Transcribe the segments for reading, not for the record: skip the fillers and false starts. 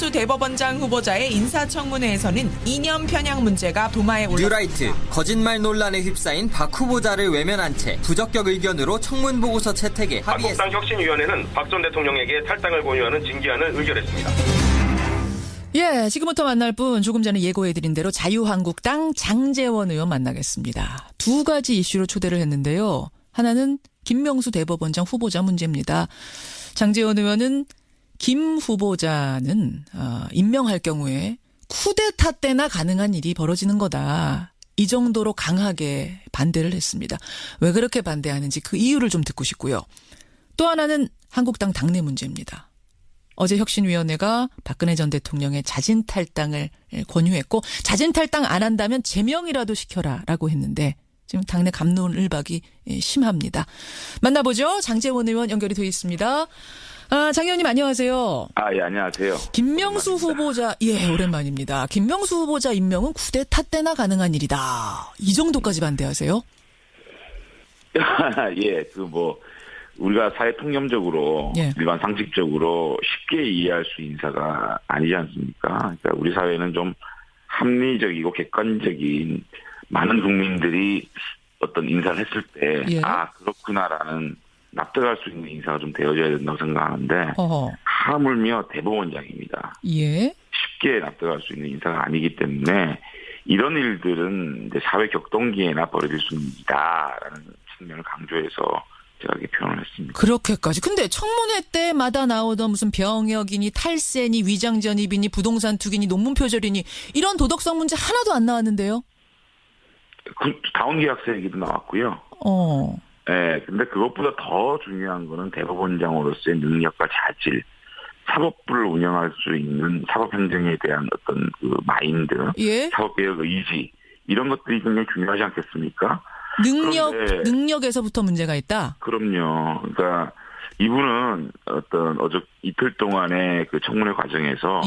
김명수 대법원장 후보자의 인사청문회에서는 이념 편향 문제가 도마에 올랐습니다. 뉴라이트, 거짓말 논란에 휩싸인 박 후보자를 외면한 채 부적격 의견으로 청문 보고서 채택에 합의했습니다. 한국당 혁신위원회는 박 전 대통령에게 탈당을 권유하는 징계안을 의결했습니다. 예, 지금부터 만날 분 조금 전에 예고해드린 대로 자유한국당 장제원 의원 만나겠습니다. 두 가지 이슈로 초대를 했는데요. 하나는 김명수 대법원장 후보자 문제입니다. 장제원 의원은 김 후보자는 임명할 경우에 쿠데타 때나 가능한 일이 벌어지는 거다. 이 정도로 강하게 반대를 했습니다. 왜 그렇게 반대하는지 그 이유를 좀 듣고 싶고요. 또 하나는 한국당 당내 문제입니다. 어제 혁신위원회가 박근혜 전 대통령의 자진 탈당을 권유했고 자진 탈당 안 한다면 제명이라도 시켜라라고 했는데 지금 당내 갑론을박이 심합니다. 만나보죠. 장제원 의원 연결이 되어 있습니다. 장 의원님 안녕하세요. 예, 안녕하세요. 김명수 후보자, 오랜만입니다. 김명수 후보자 임명은 쿠데타 때나 가능한 일이다. 이 정도까지 반대하세요? 예, 우리가 사회 통념적으로, 일반 상식적으로 쉽게 이해할 수 있는 인사가 아니지 않습니까? 그러니까 우리 사회는 좀 합리적이고 객관적인 많은 국민들이 어떤 인사를 했을 때, 그렇구나라는 납득할 수 있는 인사가 좀 되어져야 된다고 생각하는데, 하물며 대법원장입니다. 예. 쉽게 납득할 수 있는 인사가 아니기 때문에, 이런 일들은 이제 사회 격동기에나 벌어질 수 있는 일이다라는 측면을 강조해서 제가 이렇게 표현을 했습니다. 그렇게까지. 근데 청문회 때마다 나오던 무슨 병역이니 탈세니 위장전입이니 부동산 투기니 논문 표절이니 이런 도덕성 문제 하나도 안 나왔는데요. 다운계약서 얘기도 나왔고요. 네, 근데 그것보다 더 중요한 거는 대법원장으로서의 능력과 자질, 사법부를 운영할 수 있는 사법행정에 대한 어떤 그 마인드, 사법개혁 의지, 이런 것들이 굉장히 중요하지 않겠습니까? 능력에서부터 문제가 있다? 그럼요. 그러니까 이분은 이틀 동안의 그 청문회 과정에서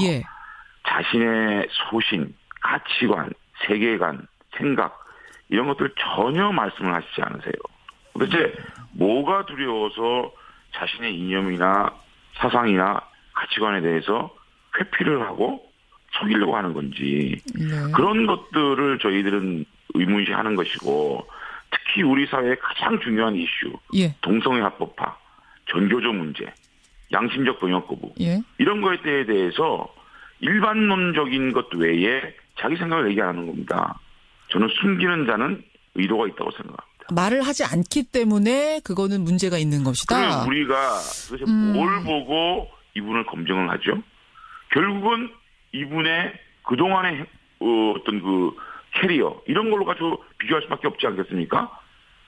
자신의 소신, 가치관, 세계관, 생각, 이런 것들 전혀 말씀을 하시지 않으세요. 도대체 뭐가 두려워서 자신의 이념이나 사상이나 가치관에 대해서 회피를 하고 속이려고 하는 건지 그런 것들을 저희들은 의문시하는 것이고 특히 우리 사회의 가장 중요한 이슈 동성애 합법화, 전교조 문제, 양심적 병역 거부 이런 거에 대해서 일반론적인 것 외에 자기 생각을 얘기 안 하는 겁니다. 저는 숨기는 자는 의도가 있다고 생각합니다. 말을 하지 않기 때문에 그거는 문제가 있는 것이다. 그럼 우리가 도대체 뭘 보고 이분을 검증을 하죠? 결국은 이분의 그동안의 어떤 그 캐리어 이런 걸로 가지고 비교할 수밖에 없지 않겠습니까?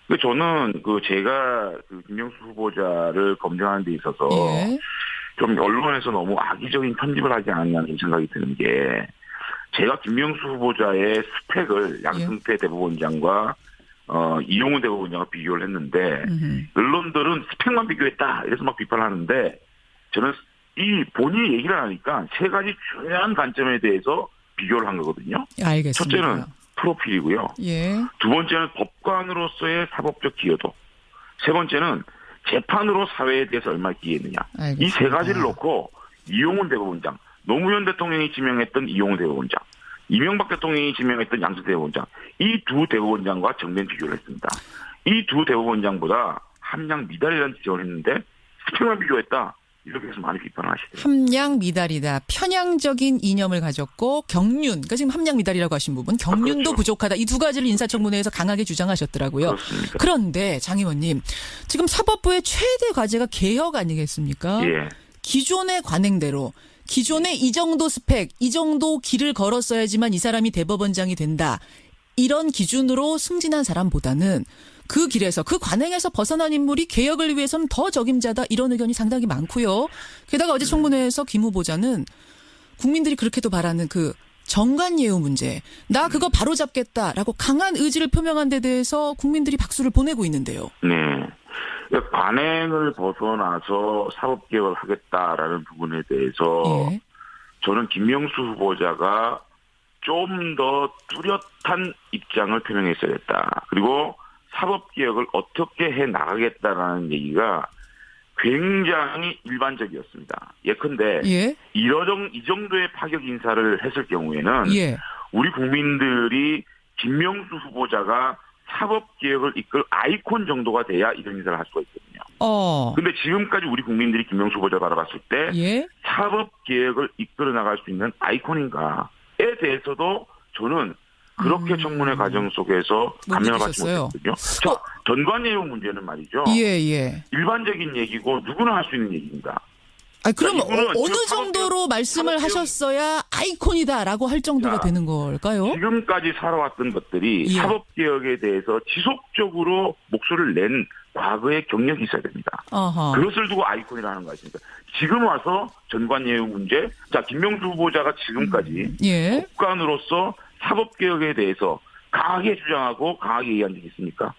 근데 저는 제가 김명수 후보자를 검증하는 데 있어서 좀 언론에서 너무 악의적인 편집을 하지 않았냐는 생각이 드는 게 제가 김명수 후보자의 스펙을 양승태 대법원장과 이용훈 대법원장과 비교를 했는데 언론들은 스펙만 비교했다 이래서 막 비판하는데 저는 이 본인이 얘기를 하니까 세 가지 중요한 관점에 대해서 비교를 한 거거든요. 알겠습니다. 첫째는 프로필이고요. 두 번째는 법관으로서의 사법적 기여도. 세 번째는 재판으로 사회에 대해서 얼마나 기여했느냐. 이 세 가지를 놓고 이용훈 대법원장, 노무현 대통령이 지명했던 이용훈 대법원장, 이명박 대통령이 지명했던 양승태 대법원장, 이 두 대법원장과 정면 비교를 했습니다. 이 두 대법원장보다 함량 미달이라는 지적을 했는데 스펙만 비교했다. 이렇게 해서 많이 비판을 하시더라고요. 함량 미달이다. 편향적인 이념을 가졌고 경륜. 그러니까 지금 함량 미달이라고 하신 부분. 경륜도 부족하다. 이 두 가지를 인사청문회에서 강하게 주장하셨더라고요. 그렇습니다. 그런데 장 의원님. 지금 사법부의 최대 과제가 개혁 아니겠습니까? 기존의 관행대로. 기존의 이 정도 스펙, 이 정도 길을 걸었어야지만 이 사람이 대법원장이 된다. 이런 기준으로 승진한 사람보다는 그 길에서 그 관행에서 벗어난 인물이 개혁을 위해서는 더 적임자다 이런 의견이 상당히 많고요. 게다가 어제 청문회에서 김 후보자는 국민들이 그렇게도 바라는 그 정관예우 문제 나 그거 바로 잡겠다라고 강한 의지를 표명한 데 대해서 국민들이 박수를 보내고 있는데요. 관행을 벗어나서 사법개혁을 하겠다라는 부분에 대해서 저는 김명수 후보자가 좀 더 뚜렷한 입장을 표명했어야 했다. 그리고 사법개혁을 어떻게 해 나가겠다라는 얘기가 굉장히 일반적이었습니다. 예컨대 예. 이 정도의 파격 인사를 했을 경우에는 예. 우리 국민들이 김명수 후보자가 사법개혁을 이끌 아이콘 정도가 돼야 이런 인사를 할 수가 있거든요. 근데 지금까지 우리 국민들이 김명수 후보자를 바라봤을 때 예. 사법개혁을 이끌어 나갈 수 있는 아이콘인가에 대해서도 저는 그렇게 청문회 과정 속에서 감명을 받지 못했거든요. 전관예우 문제는 말이죠. 예. 일반적인 얘기고 누구나 할 수 있는 얘기입니다. 그럼 어느 정도로 말씀을 하셨어야 아이콘이다라고 할 정도가 되는 걸까요? 지금까지 살아왔던 것들이 예. 사법개혁에 대해서 지속적으로 목소리를 낸 과거의 경력이 있어야 됩니다. 어허. 그것을 두고 아이콘이라는 거 아닙니까? 지금 와서 전관예우 문제, 김명수 후보자가 지금까지 예. 국간으로서 사법개혁에 대해서 강하게 주장하고 강하게 얘기한 적이 있습니까?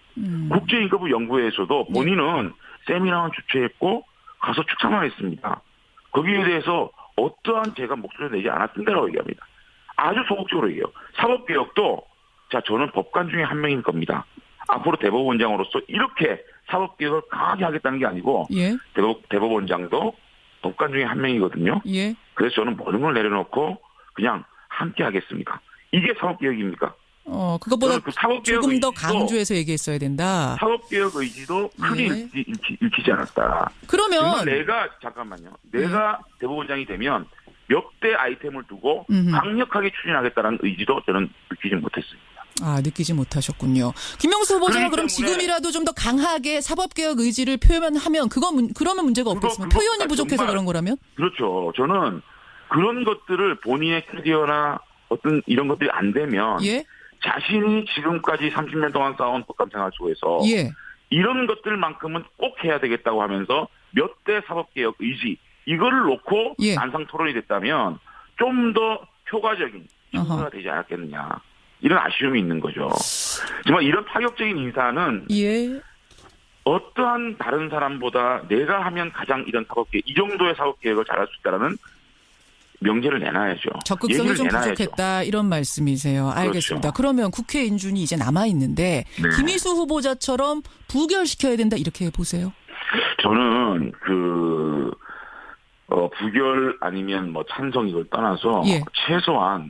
국제인권부 연구회에서도 본인은 세미나만 주최했고 가서 축사만 했습니다. 거기에 대해서 어떠한 제가 목소리를 내지 않았던 데라고 얘기합니다. 아주 소극적으로 얘기해요. 사법개혁도 저는 법관 중에 한 명일 겁니다. 앞으로 대법원장으로서 이렇게 사법개혁을 강하게 하겠다는 게 아니고 예. 대법원장도 법관 중에 한 명이거든요. 예. 그래서 저는 모든 걸 내려놓고 그냥 함께 하겠습니까? 이게 사법개혁입니까? 그것보다 조금 더 의지도, 강조해서 얘기했어야 된다. 사법개혁 의지도 크게 읽히지 않았다. 그러면 내가 대법원장이 되면 몇 대 아이템을 두고 강력하게 추진하겠다는 의지도 저는 느끼지 못했습니다. 느끼지 못하셨군요. 김명수 후보자가 그럼 지금이라도 좀 더 강하게 사법개혁 의지를 표현하면 그러면 문제가 없겠습니다. 표현이 부족해서 그런 거라면? 그렇죠. 저는 그런 것들을 본인의 캐리어나 어떤 이런 것들이 안 되면 예? 자신이 지금까지 30년 동안 쌓아온 법감생활 속에서 예. 이런 것들만큼은 꼭 해야 되겠다고 하면서 몇 대 사법개혁 의지 이거를 놓고 예. 안상 토론이 됐다면 좀 더 효과적인 청구가 되지 않았겠느냐. 이런 아쉬움이 있는 거죠. 정말 이런 파격적인 인사는 예. 어떠한 다른 사람보다 내가 하면 가장 이런 사법개혁, 이 정도의 사법개혁을 잘할 수 있다는 명제를 내놔야죠. 적극성이 좀 부족했다 이런 말씀이세요. 알겠습니다. 그렇죠. 그러면 국회 인준이 이제 남아있는데 네. 김희수 후보자처럼 부결시켜야 된다 이렇게 보세요? 저는 부결 아니면 찬성 이걸 떠나서 예. 최소한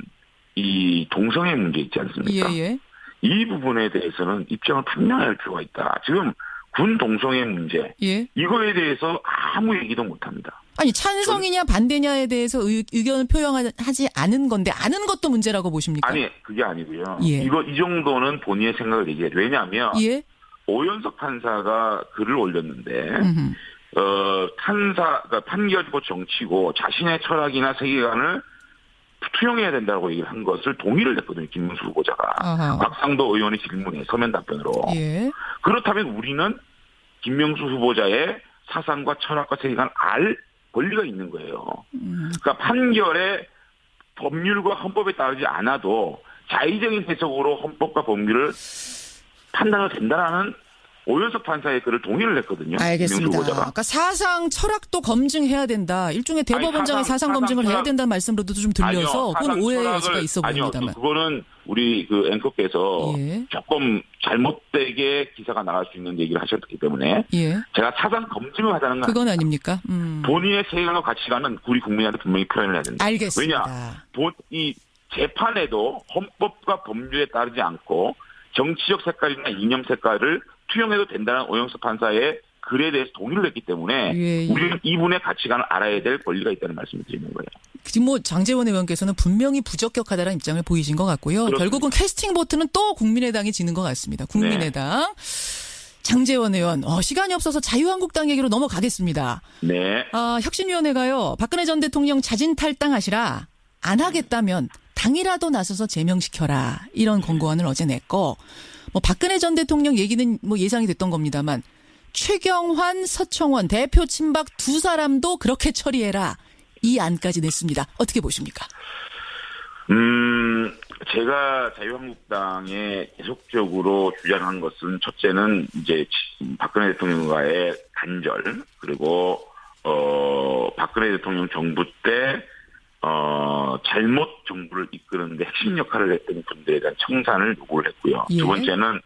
이 동성애 문제 있지 않습니까? 예. 이 부분에 대해서는 입장을 분명히 할 필요가 있다. 지금 군 동성애 문제 예. 이거에 대해서 아무 얘기도 못합니다. 아니 찬성이냐 반대냐에 대해서 의견을 표현하지 않은 건데 아는 것도 문제라고 보십니까? 아니 그게 아니고요. 예. 이 정도는 본인의 생각을 얘기해요. 왜냐하면 예. 오연석 판사가 글을 올렸는데 판결이고 정치고 자신의 철학이나 세계관을 투영해야 된다고 얘기를 한 것을 동의를 했거든요. 김문수 후보자가. 아하. 곽상도 의원의 질문에 서면 답변으로. 예. 그렇다면 우리는 김명수 후보자의 사상과 철학과 세계관을 알 권리가 있는 거예요. 그러니까 판결에 법률과 헌법에 따르지 않아도 자의적인 해석으로 헌법과 법률을 판단해도 된다라는 오연석 판사의 글을 동의를 했거든요. 알겠습니다. 그러니까 사상 철학도 검증해야 된다. 일종의 대법원장의 사상 검증을 해야 된다는 말씀으로도 좀 들려서 그건 오해의 여지가 있어 보입니다만. 그거는 우리 앵커께서 예. 조금 잘못되게 기사가 나갈 수 있는 얘기를 하셨기 때문에 예. 제가 사상 검증을 하자는 건 그건 아닙니까? 본인의 세계관과 가치관은 우리 국민한테 분명히 표현을 해야 된다. 알겠습니다. 왜냐? 이 재판에도 헌법과 법률에 따르지 않고 정치적 색깔이나 이념 색깔을 투영해도 된다는 오영석 판사의 글에 대해서 동의를 했기 때문에 우리는 이분의 가치관을 알아야 될 권리가 있다는 말씀을 드리는 거예요. 지금 장제원 의원께서는 분명히 부적격하다는 입장을 보이신 것 같고요. 그렇습니다. 결국은 캐스팅 보트는 또 국민의당이 지는 것 같습니다. 국민의당. 네. 장제원 의원, 시간이 없어서 자유한국당 얘기로 넘어가겠습니다. 네. 혁신위원회가요. 박근혜 전 대통령 자진 탈당하시라. 안 하겠다면 당이라도 나서서 제명시켜라. 이런 권고안을 어제 냈고 박근혜 전 대통령 얘기는 예상이 됐던 겁니다만 최경환, 서청원 대표 친박 두 사람도 그렇게 처리해라. 이 안까지 냈습니다. 어떻게 보십니까? 제가 자유한국당에 계속적으로 주장한 것은 첫째는 이제 박근혜 대통령과의 단절 그리고 박근혜 대통령 정부 때 잘못 정부를 이끄는데 핵심 역할을 했던 분들에 대한 청산을 요구를 했고요. 예. 두 번째는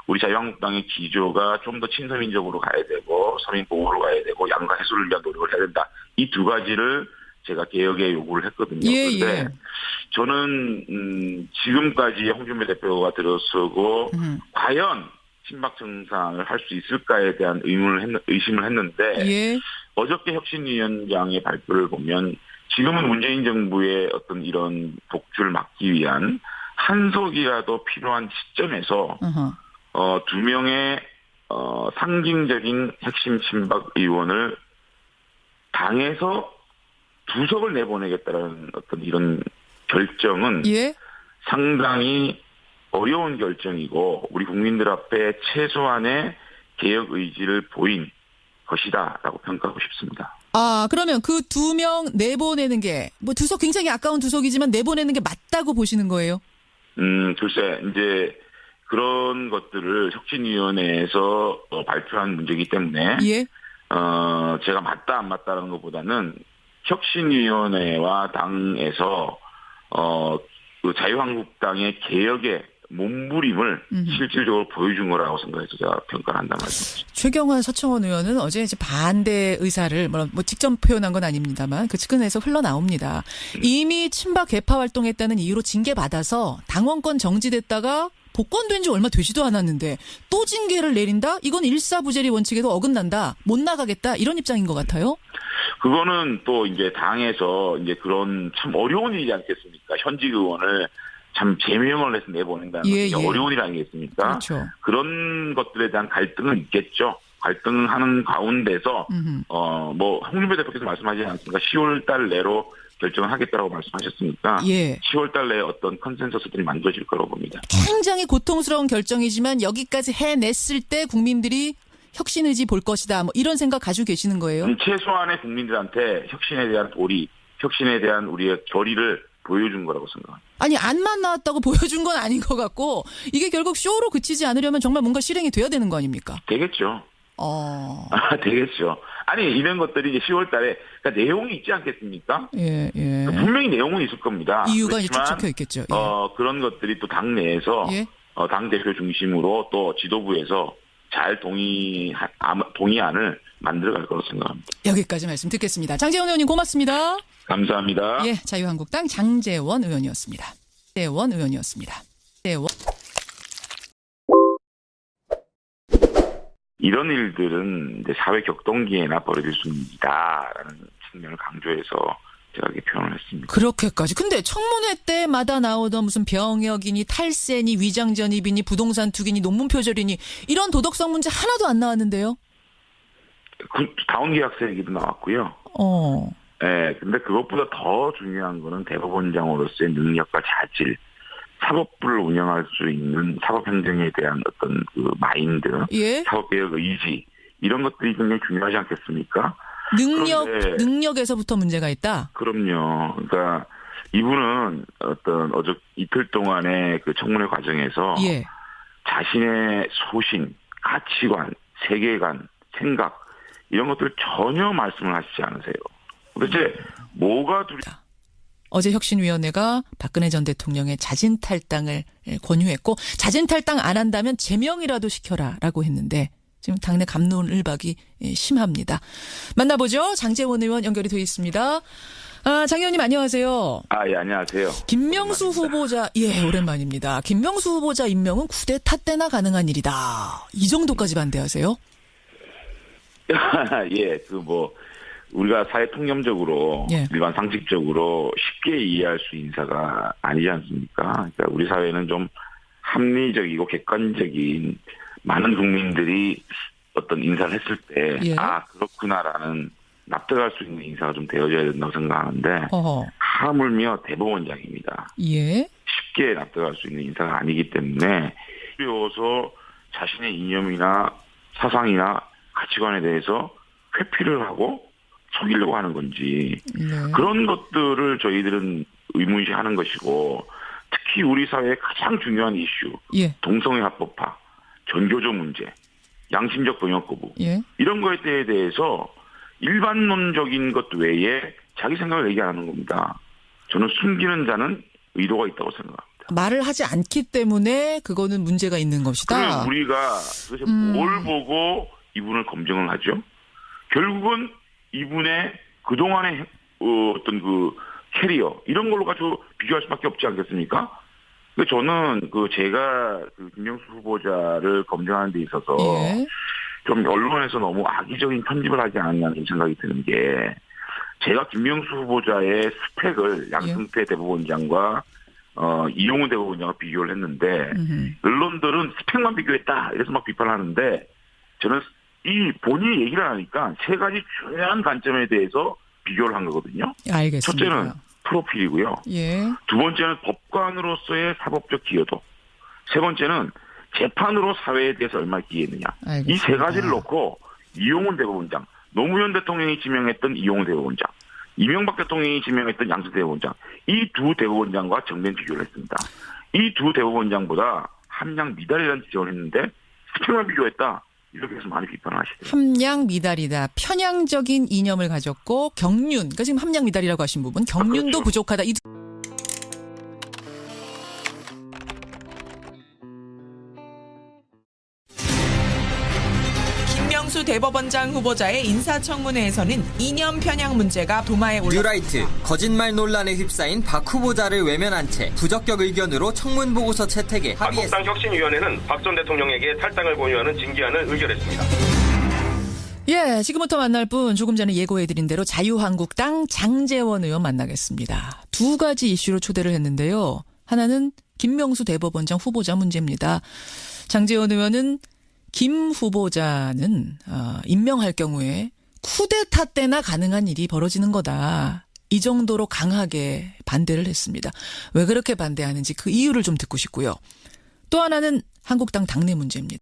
우리 자유한국당의 기조가 좀 더 친서민적으로 가야 되고 서민 보호로 가야 되고 양가 해소를 위한 노력을 해야 된다. 이 두 가지를 제가 개혁에 요구를 했거든요. 그런데 저는 지금까지 홍준표 대표가 들어서고 과연 친박 정상을 할 수 있을까에 대한 의심을 했는데 어저께 혁신위원장의 발표를 보면 지금은 문재인 정부의 어떤 이런 독주를 막기 위한 한석이라도 필요한 시점에서 두 명의 상징적인 핵심 친박 의원을 당에서 두석을 내보내겠다는 어떤 이런 결정은 상당히 어려운 결정이고 우리 국민들 앞에 최소한의 개혁 의지를 보인 것이다라고 평가하고 싶습니다. 아, 그러면 그 2명 내보내는 게 뭐 두석 굉장히 아까운 두석이지만 내보내는 게 맞다고 보시는 거예요? 글쎄 이제 그런 것들을 혁신위원회에서 발표한 문제이기 때문에 제가 맞다 안 맞다라는 것보다는 혁신위원회와 당에서 그 자유한국당의 개혁의 몸부림을 실질적으로 보여준 거라고 생각해서 제가 평가를 한다는 말씀이죠. 최경환 서청원 의원은 어제 이제 반대 의사를 뭐 직접 표현한 건 아닙니다만 그 측근에서 흘러나옵니다. 이미 친박 개파 활동했다는 이유로 징계받아서 당원권 정지됐다가 복권된 지 얼마 되지도 않았는데 또 징계를 내린다? 이건 일사부재리 원칙에도 어긋난다. 못 나가겠다. 이런 입장인 것 같아요. 그거는 또 이제 당에서 이제 그런 참 어려운 일이지 않겠습니까? 현직 의원을 참 제명을 해서 내보낸다는 게 어려운 일 아니겠습니까? 그렇죠. 그런 것들에 대한 갈등은 있겠죠. 갈등하는 가운데서 뭐 홍준표 대표께서 말씀하지 않습니까? 10월 달 내로 결정을 하겠다라고 말씀하셨으니까 10월 달 내에 어떤 컨센서스들이 만들어질 거라고 봅니다. 굉장히 고통스러운 결정이지만 여기까지 해냈을 때 국민들이 혁신 의지 볼 것이다. 뭐 이런 생각 가지고 계시는 거예요? 최소한의 국민들한테 혁신에 대한 도리, 혁신에 대한 우리의 결의를 보여준 거라고 생각합니다. 아니 안만 나왔다고 보여준 건 아닌 것 같고 이게 결국 쇼로 그치지 않으려면 정말 뭔가 실행이 돼야 되는 거 아닙니까? 되겠죠. 되겠죠. 아니 이런 것들이 이제 10월 달에 그러니까 내용이 있지 않겠습니까? 그러니까 분명히 내용은 있을 겁니다. 이유가 이제 적혀 있겠죠. 그런 것들이 또 당 내에서 당 대표 중심으로 또 지도부에서 잘 동의안을 만들어갈 거라고 생각합니다. 여기까지 말씀 듣겠습니다. 장제원 의원님 고맙습니다. 감사합니다. 자유한국당 장제원 의원이었습니다. 이런 일들은 이제 사회 격동기에나 벌어질 수 있다라는 측면을 강조해서 제가 이렇게 표현을 했습니다. 그렇게까지. 근데 청문회 때마다 나오던 무슨 병역이니 탈세니 위장전입이니 부동산 투기니 논문 표절이니 이런 도덕성 문제 하나도 안 나왔는데요. 다운계약서 얘기도 나왔고요. 근데 그것보다 더 중요한 거는 대법원장으로서의 능력과 자질, 사법부를 운영할 수 있는 사법행정에 대한 어떤 그 마인드, 사법개혁 의지 이런 것들이 굉장히 중요하지 않겠습니까? 능력에서부터 문제가 있다? 그럼요. 그러니까 이분은 이틀 동안의 그 청문회 과정에서 자신의 소신, 가치관, 세계관, 생각 이런 것들을 전혀 말씀을 하시지 않으세요. 도대체 뭐가 어제 혁신위원회가 박근혜 전 대통령의 자진 탈당을 권유했고 자진 탈당 안 한다면 제명이라도 시켜라라고 했는데 지금 당내 갑론을박이 심합니다. 만나보죠. 장제원 의원 연결이 되어 있습니다. 장 의원님 안녕하세요. 예, 안녕하세요. 김명수 후보자, 오랜만입니다. 김명수 후보자 임명은 쿠데타 때나 가능한 일이다. 이 정도까지 반대하세요? 우리가 사회 통념적으로 일반 상식적으로 쉽게 이해할 수 있는 인사가 아니지 않습니까? 그러니까 우리 사회는 좀 합리적이고 객관적인 많은 국민들이 어떤 인사를 했을 때 그렇구나라는 납득할 수 있는 인사가 좀 되어져야 된다고 생각하는데 하물며 대법원장입니다. 쉽게 납득할 수 있는 인사가 아니기 때문에 그래서 자신의 이념이나 사상이나 가치관에 대해서 회피를 하고 속이려고 하는 건지 그런 것들을 저희들은 의문시하는 것이고 특히 우리 사회의 가장 중요한 이슈 동성애 합법화, 전교조 문제, 양심적 병역 거부 이런 거에 대해서 일반론적인 것 외에 자기 생각을 얘기 안 하는 겁니다. 저는 숨기는 자는 의도가 있다고 생각합니다. 말을 하지 않기 때문에 그거는 문제가 있는 것이다. 그럼 우리가 도대체 뭘 보고 이분을 검증을 하죠? 결국은 이분의 그동안의 어떤 그 캐리어 이런 걸로 가지고 비교할 수밖에 없지 않겠습니까? 근데 저는 제가 김명수 후보자를 검증하는 데 있어서 예. 좀 언론에서 너무 악의적인 편집을 하지 않았냐는 생각이 드는 게 제가 김명수 후보자의 스펙을 양승태 대법원장과 이용훈 대법원장과 비교를 했는데 언론들은 스펙만 비교했다 이래서 막 비판하는데 저는 이 본인이 얘기를 하니까 세 가지 중요한 관점에 대해서 비교를 한 거거든요. 알겠습니다. 첫째는 프로필이고요. 예. 두 번째는 법관으로서의 사법적 기여도. 세 번째는 재판으로 사회에 대해서 얼마나 기여했느냐. 이 세 가지를 놓고 이용훈 대법원장, 노무현 대통령이 지명했던 이용훈 대법원장, 이명박 대통령이 지명했던 양승태 대법원장, 이 두 대법원장과 정면 비교를 했습니다. 이 두 대법원장보다 함량 미달이라는 지적을 했는데 스펙만 비교했다. 이렇게 해서 많이 비판을 하시더라고요. 함량 미달이다. 편향적인 이념을 가졌고 경륜. 그러니까 지금 함량 미달이라고 하신 부분. 경륜도 그렇죠. 부족하다. 김명수 대법원장 후보자의 인사청문회에서는 이념 편향 문제가 도마에 올랐습니다. 뉴라이트, 거짓말 논란에 휩싸인 박 후보자를 외면한 채 부적격 의견으로 청문 보고서 채택에 합의했습니다. 한국당 혁신위원회는 박 전 대통령에게 탈당을 권유하는 징계안을 의결했습니다. 예, 지금부터 만날 분 조금 전에 예고해드린 대로 자유한국당 장제원 의원 만나겠습니다. 두 가지 이슈로 초대를 했는데요. 하나는 김명수 대법원장 후보자 문제입니다. 장제원 의원은 김 후보자는 임명할 경우에 쿠데타 때나 가능한 일이 벌어지는 거다. 이 정도로 강하게 반대를 했습니다. 왜 그렇게 반대하는지 그 이유를 좀 듣고 싶고요. 또 하나는 한국당 당내 문제입니다.